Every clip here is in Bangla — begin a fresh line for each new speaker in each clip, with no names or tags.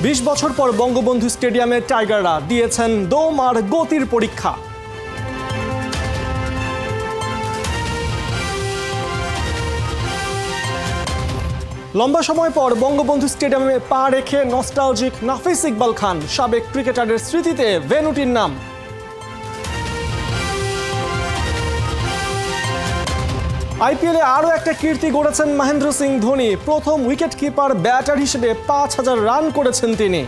20 বছর পর বঙ্গবন্ধু স্টেডিয়ামে টাইগাররা দিয়েছেন দম আর গতির পরীক্ষা। লম্বা সময় পর বঙ্গবন্ধু স্টেডিয়ামে পা রেখে নস্টালজিক নাফিস ইকবাল খান, সাবেক ক্রিকেটারের স্মৃতিতে ভেন্যুটির নাম। আইপিএলে আরও একটা কীর্তি গড়েছেন মহেন্দ্র সিং ধোনি। প্রথম উইকেট কিপার ব্যাটার হিসেবে 5000 রান করেছেন তিনি।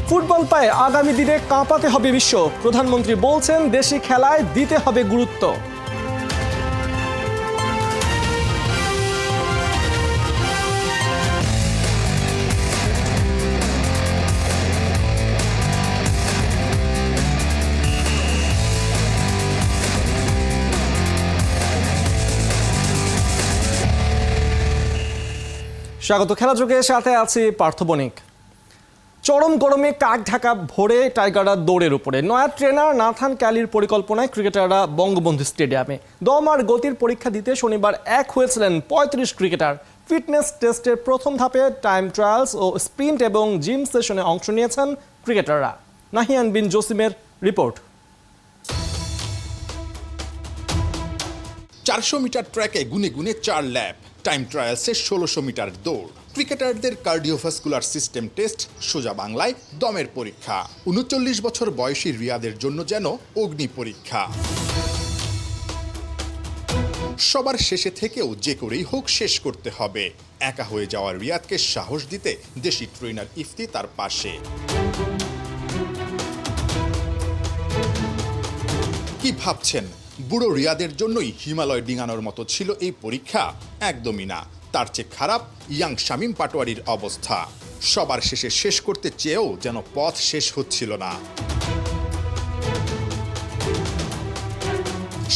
ফুটবল পায়ে আগামী দিনে কাঁপাতে হবে বিশ্ব। প্রধানমন্ত্রী বলছেন দেশি খেলায় দিতে হবে গুরুত্ব। স্বাগত খেলাযোগে, সাথে আছি পার্থ বণিক। চরম গরমে কাক ঢাকা ভোরে টাইগাররা দৌড়ের উপরে। নয়া ট্রেনার নাথান ক্যালির পরিকল্পনায় ক্রিকেটাররা বঙ্গবন্ধু স্টেডিয়ামে দম আর গতির পরীক্ষা দিতে শনিবার এক হয়েছিলেন 35 ক্রিকেটার। ফিটনেস টেস্টের প্রথম ধাপে টাইম ট্রায়ালস ও স্প্রিন্ট এবং জিম সেশনে অংশ নিয়েছেন ক্রিকেটাররা। নাহিয়ান বিন জসিমের রিপোর্ট।
400 মিটার ট্র্যাকে গুনে গুনে 4 ল্যাপ, টাইম ট্রায়ালসে 1600 মিটার দৌড়। ক্রিকেটারদের কার্ডিওভাস্কুলার সিস্টেম টেস্ট, সোজা বাংলায় দমের পরীক্ষা। 39 বছর বয়সী রিয়াদের জন্য যেন অগ্নি পরীক্ষা। সবার শেষে থেকেও যে করেই হোক শেষ করতে হবে। একা হয়ে যাওয়া রিয়াদকে সাহস দিতে দেশি ট্রেনার ইফতি তার পাশে। কি ভাবছেন বুড়ো রিয়াদের জন্যই হিমালয় ডিঙানোর মতো ছিল এই পরীক্ষা? একদমই না। তার চেয়ে খারাপ ইয়াং শামীম পাটোয়ারির অবস্থা। সবার শেষে শেষ করতে চেয়েও যেন পথ শেষ হচ্ছিল না।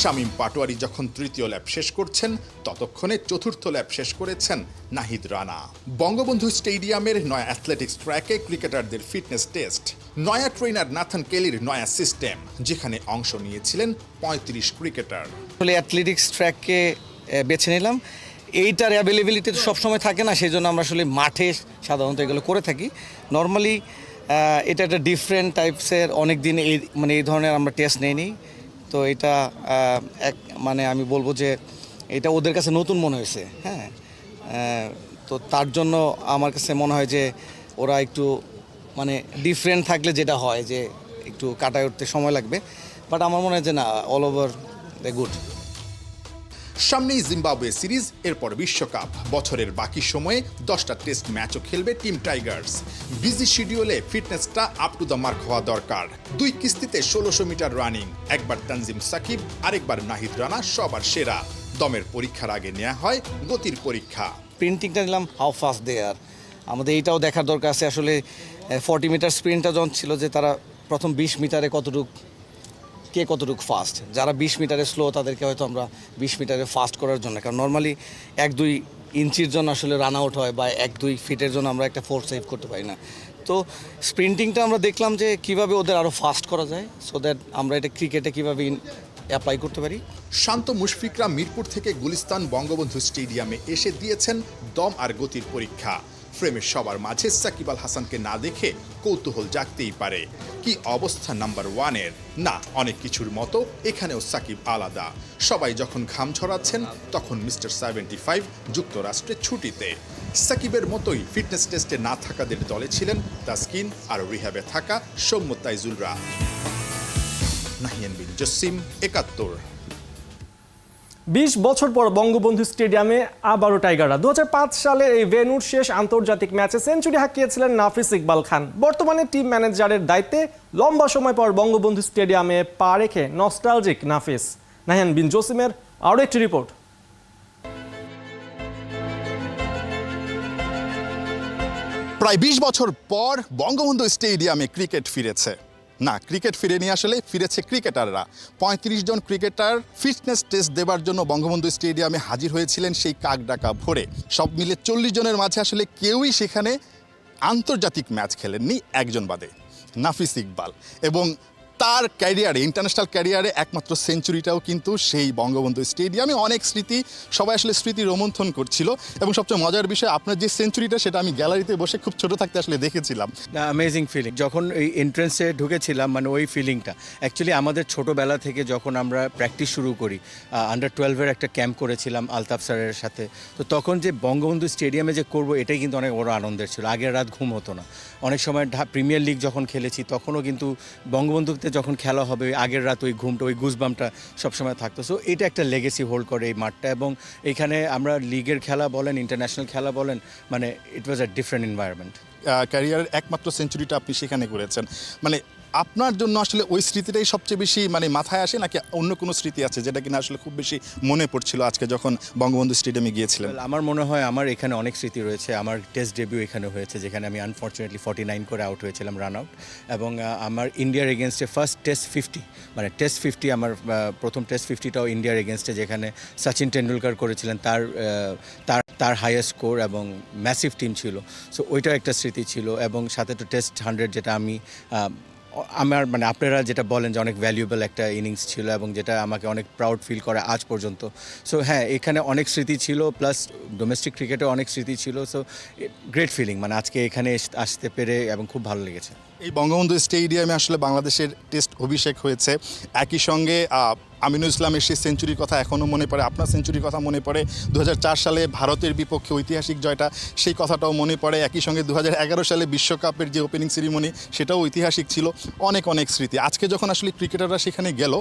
শামীম পাটোয়ারি যখন তৃতীয় ল্যাপ শেষ করছেন, ততক্ষণে চতুর্থ ল্যাপ শেষ করেছেন নাহিদ রানা। বঙ্গবন্ধু স্টেডিয়ামের নয়া অ্যাথলেটিক্স ট্র্যাকে ক্রিকেটারদের ফিটনেস টেস্ট। নয়া ট্রেনার নাথান কেলির নয়া সিস্টেম, যেখানে অংশ নিয়েছিলেন 35 ক্রিকেটার।
আসলে অ্যাথলেটিক্স ট্র্যাককে বেছে নিলাম। এইটার অ্যাভেলেবিলিটি তো সবসময় থাকে না, সেই জন্য আমরা আসলে মাঠে সাধারণত এগুলো করে থাকি। নর্মালি এটা একটা ডিফারেন্ট টাইপসের, অনেক দিন এই ধরনের আমরা টেস্ট নেইনি। তো এটা আমি বলবো যে এটা ওদের কাছে নতুন মনে হয়েছে। হ্যাঁ, তো তার জন্য আমার কাছে মনে হয় যে ওরা একটু ডিফারেন্ট থাকলে যেটা হয় যে একটু কাটায় উঠতে সময় লাগবে, বাট আমার মনে হয় যে না, অল ওভার দ্য গুড।
সামনেই জিম্বাবুয়ে সিরিজ, এরপর বিশ্বকাপ। বছরের বাকি সময়ে 10টা টেস্ট ম্যাচও খেলবে টিম টাইগার্স। বিজি শিডিউলে ফিটনেসটা আপ টু দ্য মার্ক হওয়া দরকার। 2 কিস্তিতে 1600 মিটার রানিং, একবার তানজিম সাকিব, আরেকবার নাহিদ রানা সবার সেরা। দমের পরীক্ষার আগে নেওয়া হয় গতির পরীক্ষা।
প্রিন্টিংটা নিলাম হাউ ফাস্ট দে আর। আমাদের এইটাও দেখার দরকার আছে আসলে। 40 মিটার স্প্রিন্টটা যখন ছিল যে তারা প্রথম 20 মিটারে কে কতটুকু ফাস্ট। যারা 20 মিটারে স্লো তাদেরকে হয়তো আমরা 20 মিটারে ফাস্ট করার জন্য, কারণ নর্মালি 1-2 ইঞ্চির জন্য আসলে রান আউট হয়, বা 1-2 ফিটের জন্য আমরা একটা ফোর্স সেভ করতে পারি না। তো স্প্রিন্টিংটা আমরা দেখলাম যে কিভাবে ওদের আরও ফাস্ট করা যায়, সো দ্যাট আমরা এটা ক্রিকেটে কীভাবে অ্যাপ্লাই করতে পারি।
শান্ত মুশফিকরা মিরপুর থেকে গুলিস্তান বঙ্গবন্ধু স্টেডিয়ামে এসে দিয়েছেন দম আর গতির পরীক্ষা। ফ্রেমের সবার মাঝে সাকিব আল হাসানকে না দেখে কৌতূহল জাগতেই পারে। কি অবস্থা নাম্বার 1-এর? না, অনেক কিছুর মতো এখানেও সাকিব আলাদা। সবাই যখন ঘাম ঝরাচ্ছেন, তখন মিস্টার 75 যুক্তরাষ্ট্রে ছুটিতে। সাকিবের মতোই ফিটনেস টেস্টে না থাকাদের দলে ছিলেন তাসকিন আর রিহাবে থাকা সৌম্য তাইজুলরা। নাহিয়ান বিন জসিম, 71।
20 বছর পর বঙ্গবন্ধু স্টেডিয়ামে আবারও টাইগাররা। 2005 সালে এই ভেন্যুর শেষ আন্তর্জাতিক ম্যাচে সেঞ্চুরি হাঁকিয়েছিলেন নাফিস ইকবাল খান। বর্তমানে টিম ম্যানেজারের দায়িত্বে লম্বা সময় পর বঙ্গবন্ধু স্টেডিয়ামে পা রেখে নস্টালজিক নাফিস। নাহিয়ান বিন জসিমের আরও একটি রিপোর্ট।
প্রায় 20 বছর পর বঙ্গবন্ধু স্টেডিয়ামে ক্রিকেট ফিরেছে। না, ক্রিকেট ফিরেনি, আসলে ফিরেছে ক্রিকেটাররা। 35 জন ক্রিকেটার ফিটনেস টেস্ট দেবার জন্য বঙ্গবন্ধু স্টেডিয়ামে হাজির হয়েছিলেন সেই কাকডাকা ভোরে। সব মিলে 40 জনের মাঝে আসলে কেউই সেখানে আন্তর্জাতিক ম্যাচ খেলেননি, একজন বাদে, নাফিস ইকবাল। এবং তার ক্যারিয়ারে, ইন্টারন্যাশনাল ক্যারিয়ারে একমাত্র সেঞ্চুরিটাও কিন্তু সেই বঙ্গবন্ধু স্টেডিয়ামে। অনেক স্মৃতি, সবাই আসলে স্মৃতি রোমন্থন করছিল এবং সবচেয়ে মজার বিষয় আপনার যে সেঞ্চুরিটা সেটা আমি গ্যালারিতে বসে খুব ছোট থাকতে আসলে দেখেছিলাম।
অ্যামেজিং ফিলিং, যখন এই এন্ট্রেন্সে ঢুকেছিলাম মানে ওই ফিলিংটা অ্যাকচুয়ালি আমাদের ছোটোবেলা থেকে যখন আমরা প্র্যাকটিস শুরু করি, আন্ডার 12-এর একটা ক্যাম্প করেছিলাম আলতাফ স্যারের সাথে, তো তখন যে বঙ্গবন্ধু স্টেডিয়ামে যে করব এটাই কিন্তু অনেক বড় আনন্দের ছিল। আগের রাত ঘুম হতো না। অনেক সময় প্রিমিয়ার লিগ যখন খেলেছি তখনও কিন্তু বঙ্গবন্ধুতে যখন খেলা হবে আগের রাত ওই ঘুমটা, ওই গুজবামটা সবসময় থাকতো। সো এটা একটা লেগেসি হোল্ড করে এই মাঠটা, এবং এখানে আমরা লিগের খেলা বলেন, ইন্টারন্যাশনাল খেলা বলেন, মানে ইট ওয়াজ আ ডিফারেন্ট এনভায়রনমেন্ট।
ক্যারিয়ারের একমাত্র সেঞ্চুরিটা আপনি সেখানে করেছেন, মানে আপনার জন্য আসলে ওই স্মৃতিটাই সবচেয়ে বেশি মানে মাথায় আসে, নাকি অন্য কোনো স্মৃতি আছে যেটা কিনা আসলে খুব বেশি মনে পড়ছিল আজকে যখন বঙ্গবন্ধু স্টেডিয়ামে গিয়েছিলেন?
Well, আমার মনে হয় আমার এখানে অনেক স্মৃতি রয়েছে। আমার টেস্ট ডেবিউ এখানে হয়েছে, যেখানে আমি আনফর্চুনেটলি 49 করে আউট হয়েছিলাম, রান আউট। এবং আমার ইন্ডিয়ার এগেনস্টে ফার্স্ট টেস্ট 50, মানে টেস্ট 50 আমার প্রথম টেস্ট 50টাও ইন্ডিয়ার এগেনস্টে, যেখানে সচিন টেন্ডুলকার করেছিলেন তার হাইয়েস্ট স্কোর এবং ম্যাসিভ টিম ছিল। সো ওইটাও একটা স্মৃতি ছিল, এবং সাথে তো টেস্ট 100 যেটা আমার মানে আপনারা যেটা বলেন যে অনেক ভ্যালুয়েবল একটা ইনিংস ছিল, এবং যেটা আমাকে অনেক প্রাউড ফিল করে আজ পর্যন্ত। সো হ্যাঁ, এখানে অনেক স্মৃতি ছিল, প্লাস ডোমেস্টিক ক্রিকেটে অনেক স্মৃতি ছিল। সো গ্রেট ফিলিং, মানে আজকে এখানে আসতে পেরে এবং খুব ভালো লেগেছে।
এই বঙ্গবন্ধু স্টেডিয়ামে আসলে বাংলাদেশের টেস্ট অভিষেক হয়েছে, একই সঙ্গে আমিনুল ইসলামের সেই সেঞ্চুরির কথা এখনও মনে পড়ে, আপনার সেঞ্চুরির কথা মনে পড়ে, 2004 সালে ভারতের বিপক্ষে ঐতিহাসিক জয়টা সেই কথাটাও মনে পড়ে, একই সঙ্গে 2011 সালে বিশ্বকাপের যে ওপেনিং সেরিমনি সেটাও ঐতিহাসিক ছিল। অনেক অনেক স্মৃতি। আজকে যখন আসলে ক্রিকেটাররা সেখানে গেল,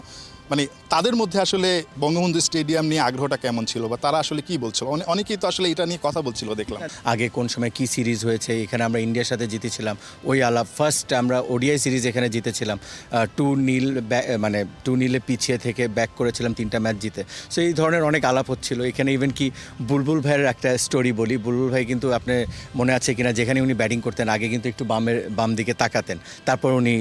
মানে তাদের মধ্যে আসলে বঙ্গবন্ধু স্টেডিয়াম নিয়ে আগ্রহটা কেমন ছিল, বা তারা আসলে কি বলছিল? অনেকেই তো আসলে এটা নিয়ে কথা বলছিল দেখলাম।
আগে কোন সময় কি সিরিজ হয়েছে, এখানে আমরা ইন্ডিয়ার সাথে জিতেছিলাম, ওই আলাপ ফার্স্ট আমরা ওডিআই সিরিজ এখানে জিতেছিলাম 2-0, মানে 2-0 পিছিয়ে থেকে ব্যাক করেছিলাম 3টা ম্যাচ জিতে। সো এই ধরনের অনেক আলাপ হচ্ছিল এখানে। ইভেন কি বুলবুল ভাইয়ের একটা স্টোরি বলি। বুলবুল ভাই কিন্তু আপনার মনে আছে কিনা, যেখানে উনি ব্যাটিং করতেন আগে কিন্তু একটু বাম দিকে তাকাতেন, তারপর উনি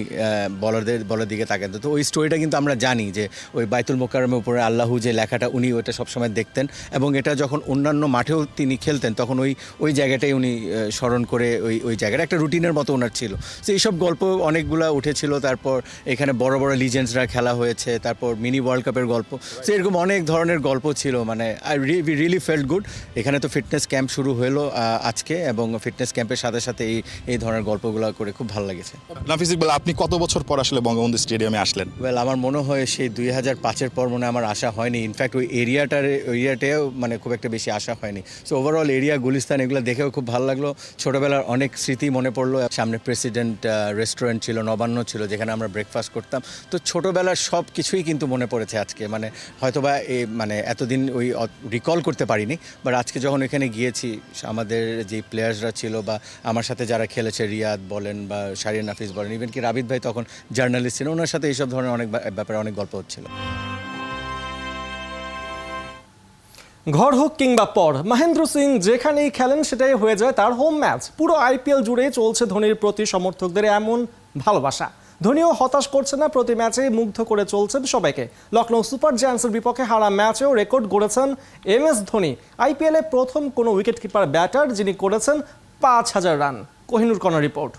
বলের দিকে তাকাতেন। তো ওই স্টোরিটা কিন্তু আমরা জানি যে ওই বাইতুল মোকাররমের উপরে আল্লাহু যে লেখাটা উনি ওইটা সবসময় দেখতেন, এবং এটা যখন অন্যান্য মাঠেও তিনি খেলতেন তখন ওই জায়গাটাই উনি স্মরণ করে ওই জায়গাটা একটা রুটিনের মতো ওনার ছিল। তো এইসব গল্প অনেকগুলো উঠেছিল। তারপর এখানে বড় বড় লিজেন্ডসরা খেলা হয়েছে, তারপর মিনি ওয়ার্ল্ড কাপের গল্প। তো এরকম অনেক ধরনের গল্প ছিল, মানে উই রিয়েলি ফেল্ট গুড। এখানে তো ফিটনেস ক্যাম্প শুরু হলো আজকে, এবং ফিটনেস ক্যাম্পের সাথে সাথে এই ধরনের গল্পগুলো করে খুব ভালো লেগেছে।
নাফিস ইকবাল, আপনি কত বছর পর আসলে বঙ্গবন্ধু স্টেডিয়ামে আসলেন?
ওয়েল, আমার মনে হয় সেই 2005-এর পর মনে হয় আমার আসা হয়নি। ইনফ্যাক্ট ওই এরিয়াটাও মানে খুব একটা বেশি আসা হয়নি। সো ওভারঅল এরিয়া, গুলিস্তান, এগুলো দেখেও খুব ভালো লাগলো। ছোটোবেলার অনেক স্মৃতি মনে পড়লো। সামনে প্রেসিডেন্ট রেস্টুরেন্ট ছিল, নবান্ন ছিল, যেখানে আমরা ব্রেকফাস্ট করতাম। তো ছোটোবেলার সব কিছুই কিন্তু মনে পড়েছে আজকে। মানে হয়তোবা মানে এতদিন ওই রিকল করতে পারিনি, বাট আজকে যখন এখানে গিয়েছি, আমাদের যে প্লেয়ার্সরা ছিল বা আমার সাথে যারা খেলেছে, রিয়াদ বলেন বা শাহরিয়ার নাফিস বলেন, ইভেন কি রাবিদ ভাই তখন জার্নালিস্ট ছিলেন, ওনার সাথে এইসব ধরনের অনেক ব্যাপারে অনেক গল্প হচ্ছিল।
ঘর হোক কিংবা পর, মহেন্দ্র সিং যেখানেই খেলেন সেটাই হয়ে যায় তার হোম ম্যাচ। পুরো আইপিএল জুড়ে চলছে ধোনির প্রতি সমর্থকদের এমন ভালোবাসা। ধোনিও হতাশ করছে না, প্রতি ম্যাচে মুগ্ধ করে চলছেন সবাইকে। লখনৌ সুপার জায়ান্টসের বিপক্ষে হারা ম্যাচেও রেকর্ড গড়েছেন MS ধোনি। আইপিএলে প্রথম কোনো উইকেট কিপার ব্যাটার যিনি করেছেন 5000 রান। Kohinoor corner report.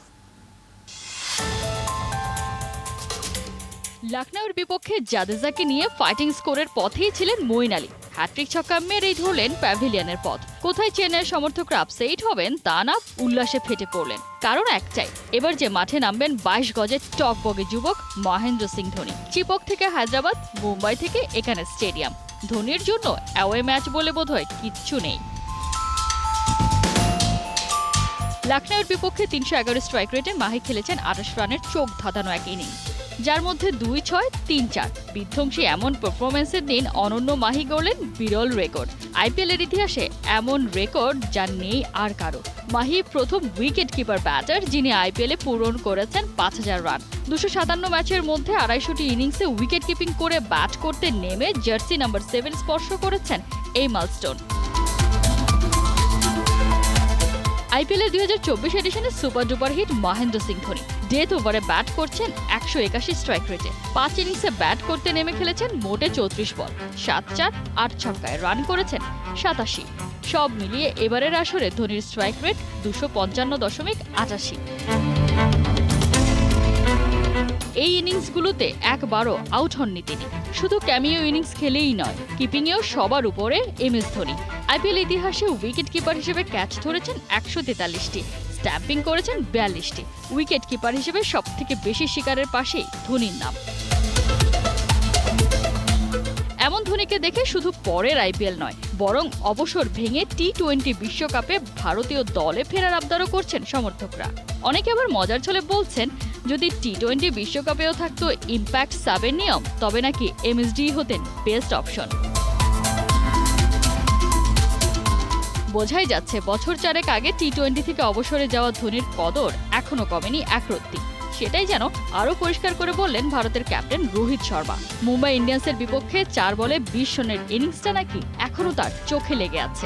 লখনৌর বিপক্ষে জাদেজাকে নিয়ে ফাইটিং স্কোরের পথেই ছিলেন মঈন আলী। হ্যাট্রিক ছক্কা মেরেই ধরলেন প্যাভিলিয়নের পথ। কোথায় চেন্নাইয়ের সমর্থকরা আপসেট হবেন তা না, উল্লাসে ফেটে পড়লেন। কারণ একটাই, এবার যে মাঠে নামবেন 22 গজের টকবগে যুবক মহেন্দ্র সিং ধোনি। চিপক থেকে হায়দ্রাবাদ, মুম্বাই থেকে এখানে স্টেডিয়াম। ধোনির জন্য অ্যাওয়ে ম্যাচ বলে বোধহয় কিচ্ছু নেই। লখনৌর বিপক্ষে 311 স্ট্রাইক রেটে মাহি খেলেছেন 28 রানের চোখ ধাঁধানো এক ইনিংস, যার মধ্যে 2-6, 3-4। বিধ্বংসী এমন পারফরমেন্সের দিন অনন্য মাহি গড়লেন বিরল রেকর্ড। আইপিএলের ইতিহাসে এমন রেকর্ড যা নেই আর কারো। মাহি প্রথম উইকেট কিপার ব্যাটার যিনি আইপিএলে পূরণ করেছেন 5000 রান। 257 ম্যাচের মধ্যে 250টি ইনিংসে উইকেট কিপিং করে ব্যাট করতে নেমে জার্সি নাম্বার 7 স্পর্শ করেছেন এই মাইলস্টোন। আইপিএলের 2024 এডিশনে super duper hit Mahendra Singh Dhoni death ওভারে ব্যাট করছেন 181 স্ট্রাইক রেটে। 5 ইনিংসে ব্যাট করতে নেমে খেলেছেন মোটে 34 বল, 7-4, 8 ছক্কায় রান করেছেন 87। সব মিলিয়ে এবারের আসরে ধোনির স্ট্রাইক রেট 255.88। এই ইনিংসগুলোতে একবারও আউট হননি তিনি। শুধু ক্যামিও ইনিংস খেলেই নয়, কিপিংয়েও সবার উপরে MS ধোনি। IPL ইতিহাসে উইকেট কিপার হিসেবে ক্যাচ ধরেছেন 143টি, স্ট্যাম্পিং করেছেন 42টি। উইকেট কিপার হিসেবে সবথেকে বেশি শিকারের পাশেই ধোনির নাম। এমন ধোনিকে দেখে শুধু পরের IPL নয়, বরং অবসর ভেঙে T20 বিশ্বকাপে ভারতীয় দলে ফেরার আবদারও করছেন সমর্থকরা। অনেকে আবার মজার ছলে বলছেন, যদি T20 বিশ্বকাপেও থাকতো ইম্প্যাক্ট সাবের নিয়ম, তবে নাকি MSD হতেন বেস্ট অপশন। বোঝাই যাচ্ছে বছর 4 আগে T20 থেকে অবসরে যাওয়া ধোনির কদর এখনো কমেনি একরত্তি। সেটাই যেন আরও পরিষ্কার করে বললেন ভারতের ক্যাপ্টেন রোহিত শর্মা। মুম্বাই ইন্ডিয়ান্সের বিপক্ষে 4 বলে 20 রানের ইনিংসটা নাকি এখনো তার চোখে লেগে আছে।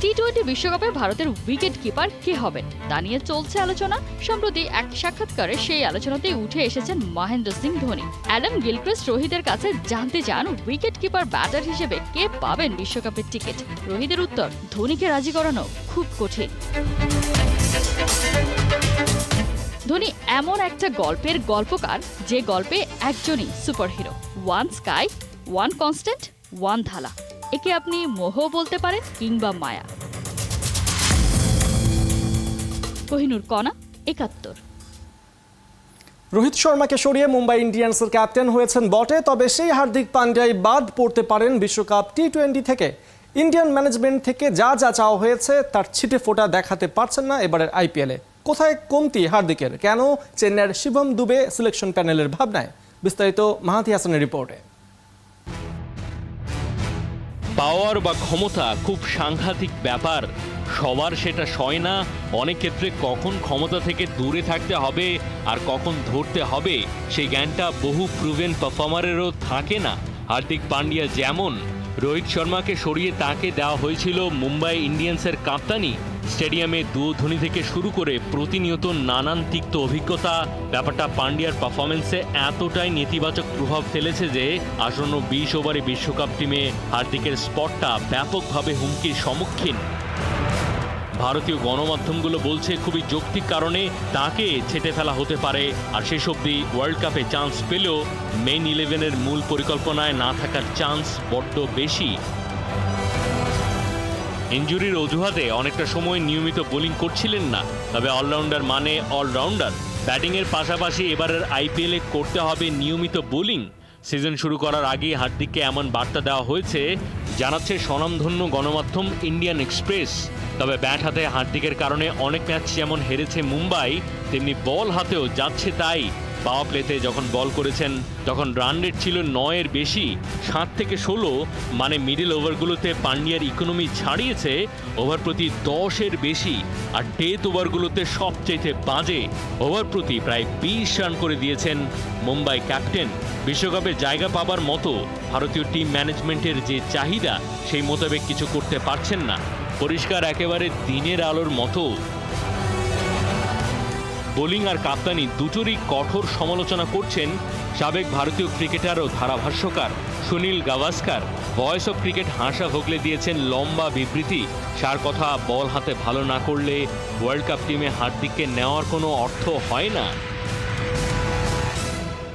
T20 বিশ্বকাপে ভারতের উইকেট কিপার কে হবেন তা নিয়ে চলছে আলোচনা। সম্প্রতি এক সাক্ষাৎকারে সেই আলোচনাতেই উঠে এসেছেন মহেন্দ্র সিং ধোনি। অ্যাডাম গিলক্রিস্ট রোহিতের কাছে জানতে চান উইকেট কিপার ব্যাটার হিসেবে কে পাবেন বিশ্বকাপের টিকিট। রোহিতের উত্তর, ধোনিকে রাজি করানো খুব কঠিন। ধোনি এমন একটা গল্পের গল্পকার, যে গল্পে একজনই superhero. One sky, one constant, one Thala. একে আপনি মোহ বলতে পারেন কিংবা মায়া। কোহিনুর কণা, 71।
রোহিত শর্মাকে সরিয়ে মুম্বাই ইন্ডিয়ান্সের ক্যাপ্টেন হয়েছেন বটে, তবে সেই হার্দিক পান্ডিয়াই বাদ পড়তে পারেন বিশ্বকাপ T20 থেকে। ইন্ডিয়ান ম্যানেজমেন্ট থেকে যা যা চাওয়া হয়েছে তার ছিটে ফোঁটা দেখাতে পারছেন না এবারের IPL-এ। কোথায় কমতি হার্দিকের, কেন চেন্নাইয়ের শিবম দুবে সিলেকশন প্যানেলের ভাবনায়? বিস্তারিত মাহাতি হাসানের রিপোর্টে।
পাওয়ার বা ক্ষমতা খুব সাংঘাতিক ব্যাপার, সবার সেটা সয় না। অনেক ক্ষেত্রে কখন ক্ষমতা থেকে দূরে থাকতে হবে আর কখন ধরতে হবে সেই জ্ঞানটা বহু প্রুভেন পারফর্মারেরও থাকে না। হার্দিক পান্ডিয়া যেমন, রোহিত শর্মাকে সরিয়ে তাকে দেওয়া হয়েছিল মুম্বাই ইন্ডিয়ান্সের কাপ্তানি। স্টেডিয়ামে দুধনি থেকে শুরু করে প্রতিনিয়ত নানান তিক্ত অভিজ্ঞতা। ব্যাপারটা পান্ডিয়ার পারফরমেন্সে এতটাই নেতিবাচক প্রভাব ফেলেছে যে আসন্ন 20 ওভারে বিশ্বকাপ টিমে হার্দিকের স্পটটা ব্যাপকভাবে হুমকির সম্মুখীন। ভারতীয় গণমাধ্যমগুলো বলছে খুবই যৌক্তিক কারণে তাকে ছেটে ফেলা হতে পারে। আর শেষ অবধি ওয়ার্ল্ড কাপে চান্স পেলেও মেইন 11-এর মূল পরিকল্পনায় না থাকার চান্স বড্ড বেশি। ইনজুরির অজুহাতে অনেকটা সময় নিয়মিত বোলিং করছিলেন না, তবে অলরাউন্ডার মানে অলরাউন্ডার। ব্যাটিংয়ের পাশাপাশি এবারের IPL-এ করতে হবে নিয়মিত বোলিং। সিজন শুরু করার আগেই হার্দিককে এমন বার্তা দেওয়া হয়েছে, জানাচ্ছে স্বনামধন্য গণমাধ্যম ইন্ডিয়ান এক্সপ্রেস। তবে ব্যাট হাতে হার্দিকের কারণে অনেক ম্যাচ যেমন হেরেছে মুম্বাই, তেমনি বল হাতেও যাচ্ছে তাই। পাওয়ার প্লেতে যখন বল করেছেন তখন রান রেট ছিল 9-এর বেশি, 7 থেকে 16, মানে মিডল ওভারগুলোতে পান্ডিয়ার ইকোনমি ছাড়িয়েছে ওভার প্রতি 10-এর বেশি। আর ডেথ ওভারগুলোতে সবচেয়ে বাজে, ওভার প্রতি প্রায় 20 রান করে দিয়েছেন মুম্বাই ক্যাপ্টেন। বিশ্বকাপে জায়গা পাবার মতো ভারতীয় টিম ম্যানেজমেন্টের যে চাহিদা, সেই মোতাবেক কিছু করতে পারছেন না। পরিষ্কার একেবারে দিনের আলোর মতো। বোলিং আর কাপ্তানি দুটোরই কঠোর সমালোচনা করছেন সাবেক ভারতীয় ক্রিকেটার ও ধারাভাষ্যকার Sunil Gavaskar. Voice of cricket Harsha Bhogle দিয়েছেন লম্বা বিবৃতি। সার কথা, বল হাতে ভালো না করলে ওয়ার্ল্ড কাপ টিমে হার্দিককে নেওয়ার কোনো অর্থ হয় না।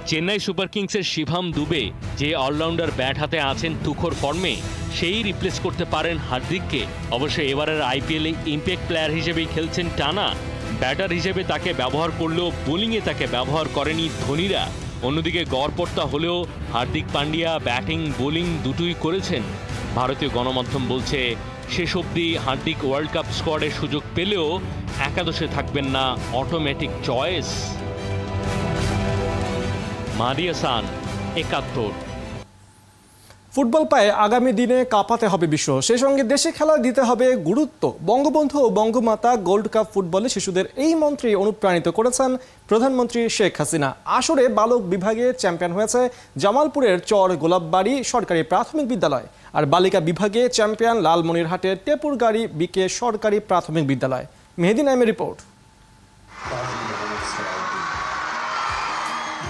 চেন্নাই সুপার কিংসের শিবম দুবে যে অলরাউন্ডার ব্যাট হাতে আছেন তুখোর ফর্মে, সেই রিপ্লেস করতে পারেন হার্দিককে। অবশ্য এবারের IPL-এ ইম্প্যাক্ট প্লেয়ার হিসেবেই খেলছেন টানা। ব্যাটার হিসেবে তাকে ব্যবহার করলেও বোলিংয়ে তাকে ব্যবহার করেনি ধোনিরা। অন্যদিকে গড়পড়তা হলেও হার্দিক পান্ডিয়া ব্যাটিং বোলিং দুটোই করেছেন। ভারতীয় গণমাধ্যম বলছে শেষ অবধি হার্দিক ওয়ার্ল্ড কাপ স্কোয়াডের সুযোগ পেলেও একাদশে থাকবেন না অটোমেটিক চয়েস। মাহাদি হাসান, 71।
ফুটবল পায়ে আগামী দিনে কাঁপাতে হবে বিশ্ব, সেই সঙ্গে দেশে খেলা দিতে হবে গুরুত্ব। বঙ্গবন্ধু ও বঙ্গমাতা গোল্ড কাপ ফুটবলে শিশুদের এই মন্ত্রে অনুপ্রাণিত করেছেন প্রধানমন্ত্রী শেখ হাসিনা। আসরে বালক বিভাগে চ্যাম্পিয়ন হয়েছে জামালপুরের চর গোলাপবাড়ি সরকারি প্রাথমিক বিদ্যালয়, আর বালিকা বিভাগে চ্যাম্পিয়ন লালমনিরহাটের টেপুরগাড়ি বিকে সরকারি প্রাথমিক বিদ্যালয়। মেহেদি নাইমের রিপোর্ট।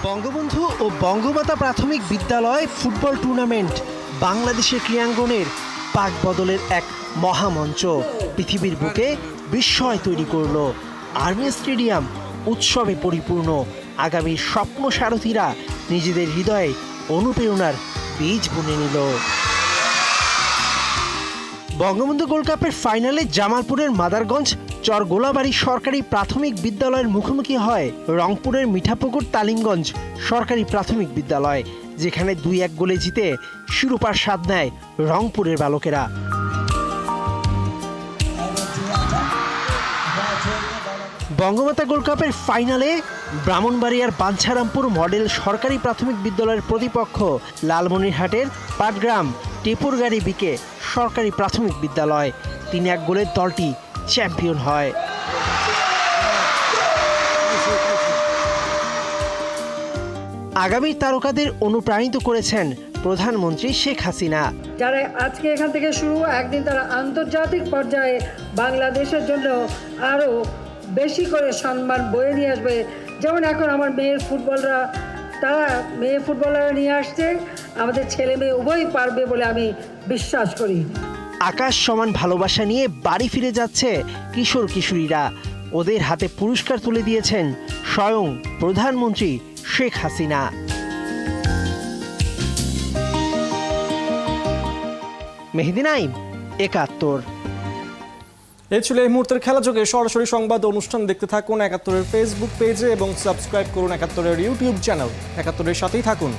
বঙ্গবন্ধু ও বঙ্গমাতা প্রাথমিক বিদ্যালয় ফুটবল টুর্নামেন্ট বাংলাদেশের ক্রীড়াঙ্গনের পাক বদলের এক মহামঞ্চ। পৃথিবীর বুকে বিস্ময় তৈরি করল। আর্মি স্টেডিয়াম উৎসবে পরিপূর্ণ। আগামীর স্বপ্ন সারথীরা নিজেদের হৃদয়ে অনুপ্রেরণার বীজ বুনে নিল। বঙ্গবন্ধু গোল্ড কাপের ফাইনালে জামালপুরের মাদারগঞ্জ চর গোলাবাড়ি সরকারি প্রাথমিক বিদ্যালয়ের মুখোমুখি হয় রংপুরের মিঠাপুকুর তালিমগঞ্জ সরকারি প্রাথমিক বিদ্যালয়, যেখানে 2-1 গোলে জিতে শিরোপার স্বাদ নেয় রংপুরের বালকেরা। বঙ্গমাতা গোল্ড কাপের ফাইনালে ব্রাহ্মণবাড়িয়ার বাঞ্ছারামপুর মডেল সরকারি প্রাথমিক বিদ্যালয়ের প্রতিপক্ষ লালমনিরহাটের পাটগ্রাম টেপুরগাড়ি বিকে সরকারি প্রাথমিক বিদ্যালয়। 3-1 গোলের দলটি চ্যাম্পিয়ন হয়। আগামী তারকাদের অনুপ্রাণিত করেছেন প্রধানমন্ত্রী শেখ হাসিনা।
যারা আজকে এখান থেকে শুরু, একদিন তারা আন্তর্জাতিক পর্যায়ে বাংলাদেশের জন্য আরও বেশি করে সম্মান বয়ে নিয়ে আসবে। যেমন এখন আমার মেয়ে ফুটবলাররা নিয়ে আসছে, আমাদের ছেলে মেয়ে উভয়ই পারবে বলে আমি বিশ্বাস করি।
আকাশ সমান ভালোবাসা নিয়ে বাড়ি ফিরে যাচ্ছে কিশোর কিশোরীরা। ওদের হাতে পুরস্কার তুলে দিয়েছেন স্বয়ং প্রধানমন্ত্রী শেখ হাসিনা। মেহেদি নাইম, 71।
এই ছিল এই মুহূর্তের খেলাযোগে। সরাসরি সংবাদ অনুষ্ঠান দেখতে থাকুন 71-এর ফেসবুক পেজে এবং সাবস্ক্রাইব করুন 71-এর ইউটিউব চ্যানেল। 71-এর সাথেই থাকুন।